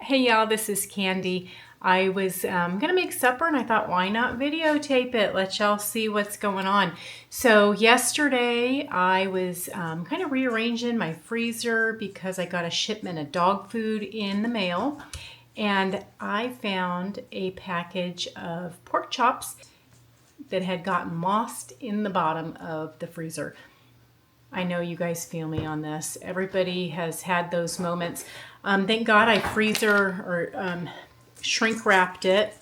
Hey y'all, this is Kandi. I was gonna make supper and I thought, why not videotape it? Let y'all see what's going on. So yesterday I was kind of rearranging my freezer because I got a shipment of dog food in the mail, and I found a package of pork chops that had gotten mossed in the bottom of the freezer. I know you guys feel me on this. Everybody has had those moments. Thank God I shrink wrapped it.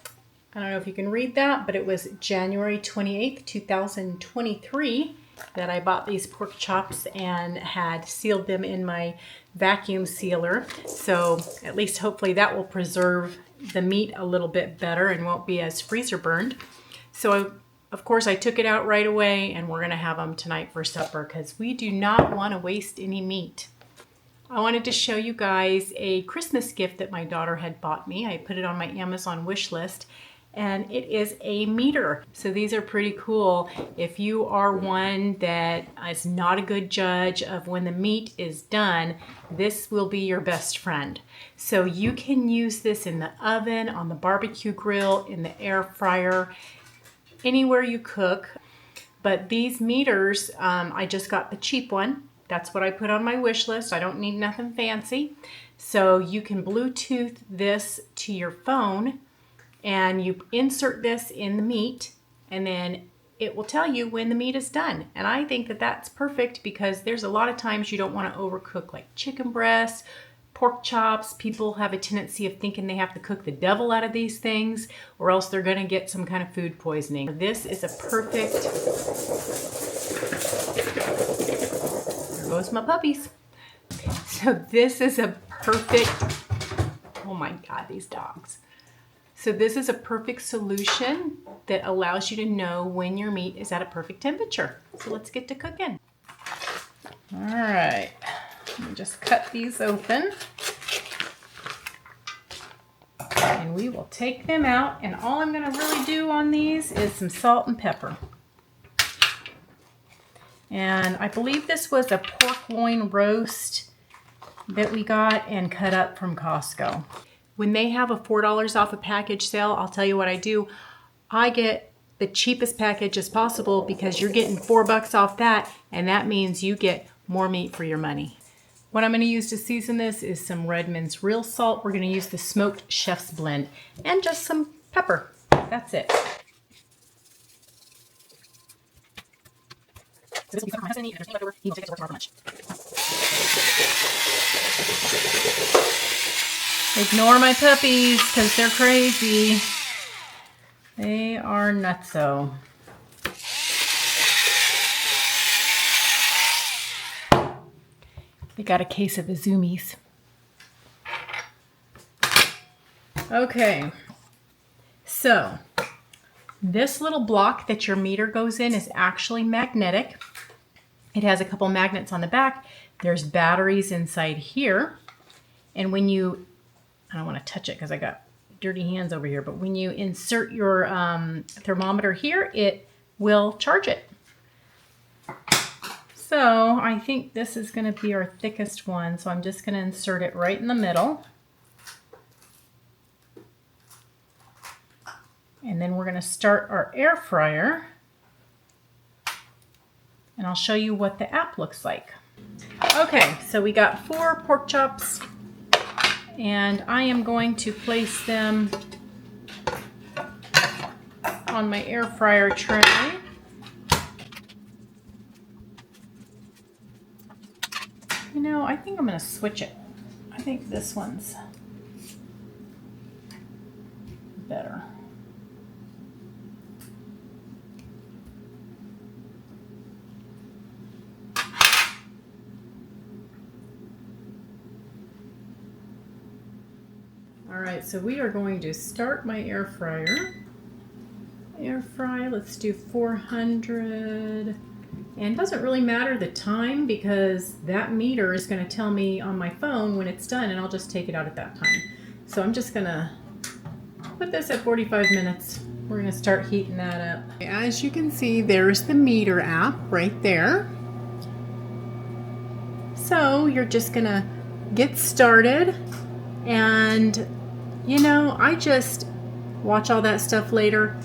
I don't know if you can read that, but it was January 28th, 2023 that I bought these pork chops and had sealed them in my vacuum sealer. So at least hopefully that will preserve the meat a little bit better and won't be as freezer burned. So of course, I took it out right away, and we're going to have them tonight for supper because we do not want to waste any meat. I wanted to show you guys a Christmas gift that my daughter had bought me. I put it on my Amazon wish list, and it is a meter. So these are pretty cool. If you are one that is not a good judge of when the meat is done, this will be your best friend. So you can use this in the oven, on the barbecue grill, in the air fryer, anywhere you cook. But these meters, I just got the cheap one. That's what I put on my wish list. I don't need nothing fancy. So you can Bluetooth this to your phone, and you insert this in the meat, and then it will tell you when the meat is done. And I think that that's perfect because there's a lot of times you don't want to overcook, like chicken breasts, pork chops. People have a tendency of thinking they have to cook the devil out of these things or else they're going to get some kind of food poisoning. This is a perfect... There goes my puppies. So this is a perfect... Oh my God, these dogs. So this is a perfect solution that allows you to know when your meat is at a perfect temperature. So let's get to cooking. All right. Let me just cut these open, and we will take them out, and all I'm going to really do on these is some salt and pepper. And I believe this was a pork loin roast that we got and cut up from Costco. When they have a $4 off a package sale, I'll tell you what I do. I get the cheapest package as possible because you're getting $4 off that, and that means you get more meat for your money. What I'm going to use to season this is some Redmond's real salt. We're going to use the smoked chef's blend and just some pepper. That's it. So this will be something my husband eats, and if there's any left over, he will take it to work tomorrow for lunch. Ignore my puppies because they're crazy. They are nutso. They got a case of the zoomies. Okay, so this little block that your meter goes in is actually magnetic. It has a couple magnets on the back. There's batteries inside here. And when you, I don't want to touch it because I got dirty hands over here, but when you insert your thermometer here, it will charge it. So I think this is going to be our thickest one, so I'm just going to insert it right in the middle. And then we're going to start our air fryer. And I'll show you what the app looks like. Okay, so we got 4 pork chops, and I am going to place them on my air fryer tray. You know, I think I'm going to switch it. I think this one's better. All right, so we are going to start my air fryer. Air fry, let's do 400. And it doesn't really matter the time because that meter is going to tell me on my phone when it's done, and I'll just take it out at that time. So I'm just going to put this at 45 minutes. We're going to start heating that up. As you can see, there's the meter app right there. So you're just going to get started And, you know, I just watch all that stuff later.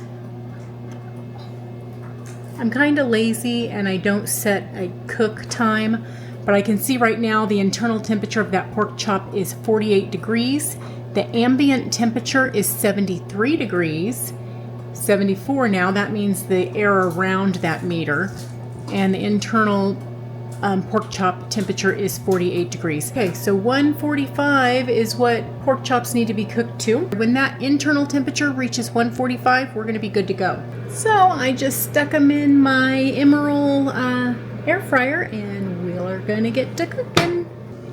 I'm kind of lazy and I don't set a cook time, but I can see right now the internal temperature of that pork chop is 48 degrees. The ambient temperature is 73 degrees. 74 now, that means the air around that meter. And the internal pork chop temperature is 48 degrees. Okay, so 145 is what pork chops need to be cooked to. When that internal temperature reaches 145, we're gonna be good to go. So I just stuck them in my Emerald air fryer and we're gonna get to cooking.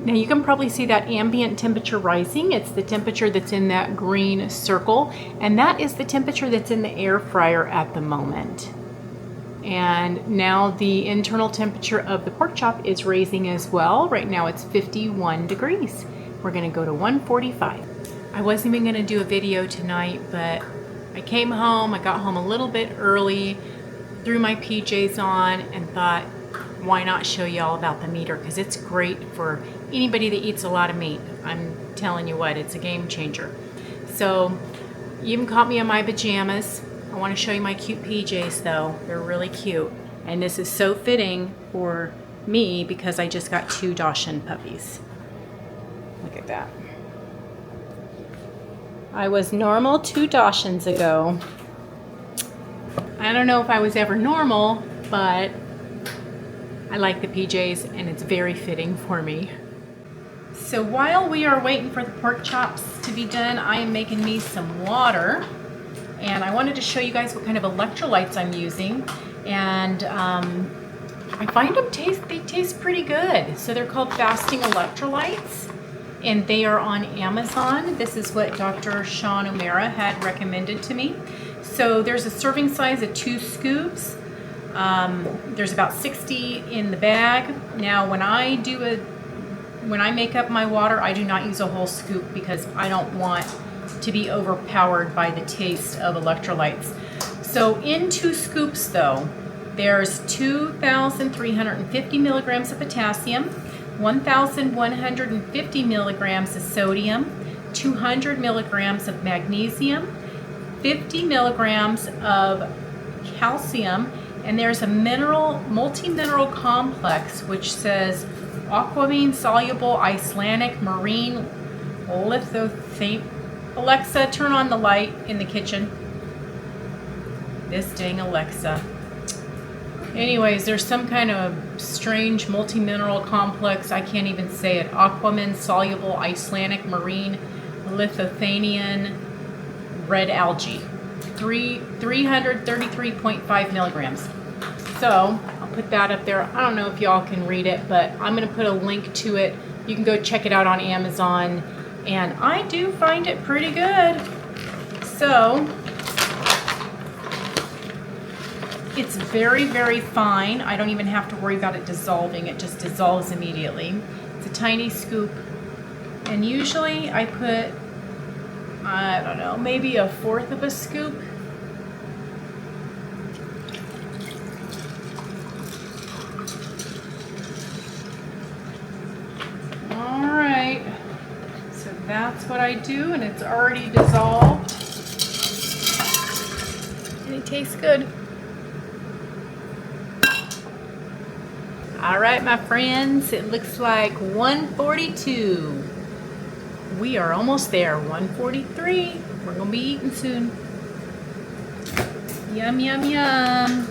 Now you can probably see that ambient temperature rising. It's the temperature that's in that green circle, and that is the temperature that's in the air fryer at the moment. And now the internal temperature of the pork chop is raising as well. Right now it's 51 degrees. We're gonna go to 145. I wasn't even gonna do a video tonight, but I came home, I got home a little bit early, threw my PJs on and thought, why not show you all about the meter? Because it's great for anybody that eats a lot of meat. I'm telling you what, it's a game changer. So you even caught me in my pajamas. I want to show you my cute PJs though. They're really cute. And this is so fitting for me because I just got 2 Dachshund puppies. Look at that. I was normal 2 Dachshunds ago. I don't know if I was ever normal, but I like the PJs and it's very fitting for me. So while we are waiting for the pork chops to be done, I am making me some water. And I wanted to show you guys what kind of electrolytes I'm using. And I find them taste pretty good. So they're called fasting electrolytes. And they are on Amazon. This is what Dr. Sean O'Mara had recommended to me. So there's a serving size of 2 scoops. There's about 60 in the bag. Now when I make up my water, I do not use a whole scoop because I don't want to be overpowered by the taste of electrolytes. So in 2 scoops though, there's 2,350 milligrams of potassium, 1,150 milligrams of sodium, 200 milligrams of magnesium, 50 milligrams of calcium, and there's a multi-mineral complex which says aquamine soluble Icelandic marine lithophane. Alexa, turn on the light in the kitchen. This dang Alexa. Anyways, there's some kind of strange multi-mineral complex. I can't even say it. Aquamine soluble Icelandic marine lithophanian red algae. 333.5 milligrams. So I'll put that up there. I don't know if y'all can read it, but I'm going to put a link to it. You can go check it out on Amazon. And I do find it pretty good. So it's very, very fine. I don't even have to worry about it dissolving. It just dissolves immediately. It's a tiny scoop. And usually I put, I don't know, maybe 1/4 of a scoop. All right. So that's what I do, and it's already dissolved. And it tastes good. All right, my friends, it looks like 142. We are almost there, 143. We're gonna be eating soon. Yum, yum, yum.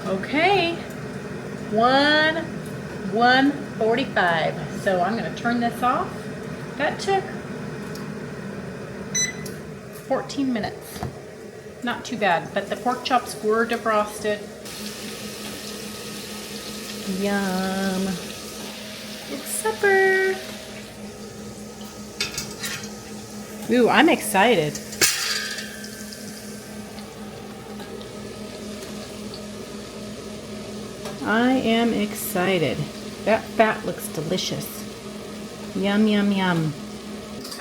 Okay, 145. So I'm gonna turn this off. That took 14 minutes. Not too bad, but the pork chops were defrosted. Yum. It's supper. Ooh, I'm excited. I am excited. That fat looks delicious. Yum, yum, yum.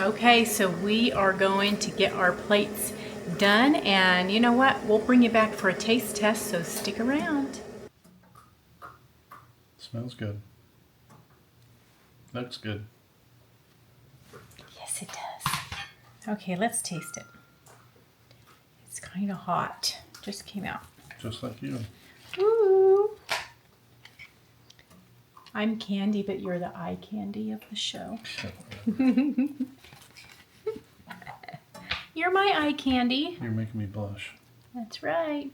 Okay, so we are going to get our plates done, and you know what? We'll bring you back for a taste test, so stick around. Smells good. Looks good. Yes, it does. Okay, let's taste it. It's kind of hot. Just came out. Just like you. Ooh. I'm Kandi, but you're the eye candy of the show. You're my eye candy. You're making me blush. That's right.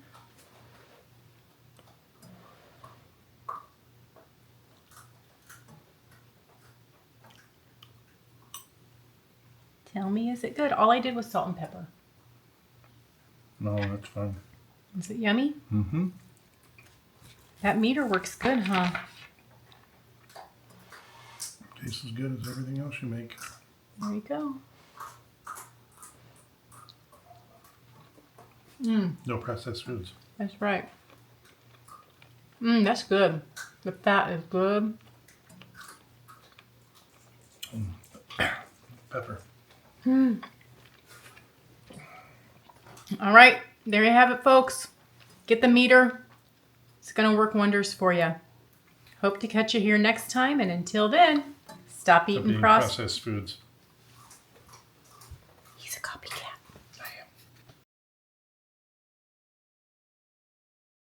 Tell me, is it good? All I did was salt and pepper. No, that's fine. Is it yummy? Mm-hmm. That meter works good, huh? Tastes as good as everything else you make. There you go. Mmm, No processed foods. that's right. Mmm, that's good. The fat is good. Pepper. All right, there you have it, folks. Get the meter. It's going to work wonders for you. Hope to catch you here next time, and until then, stop eating Eating processed. processed foods.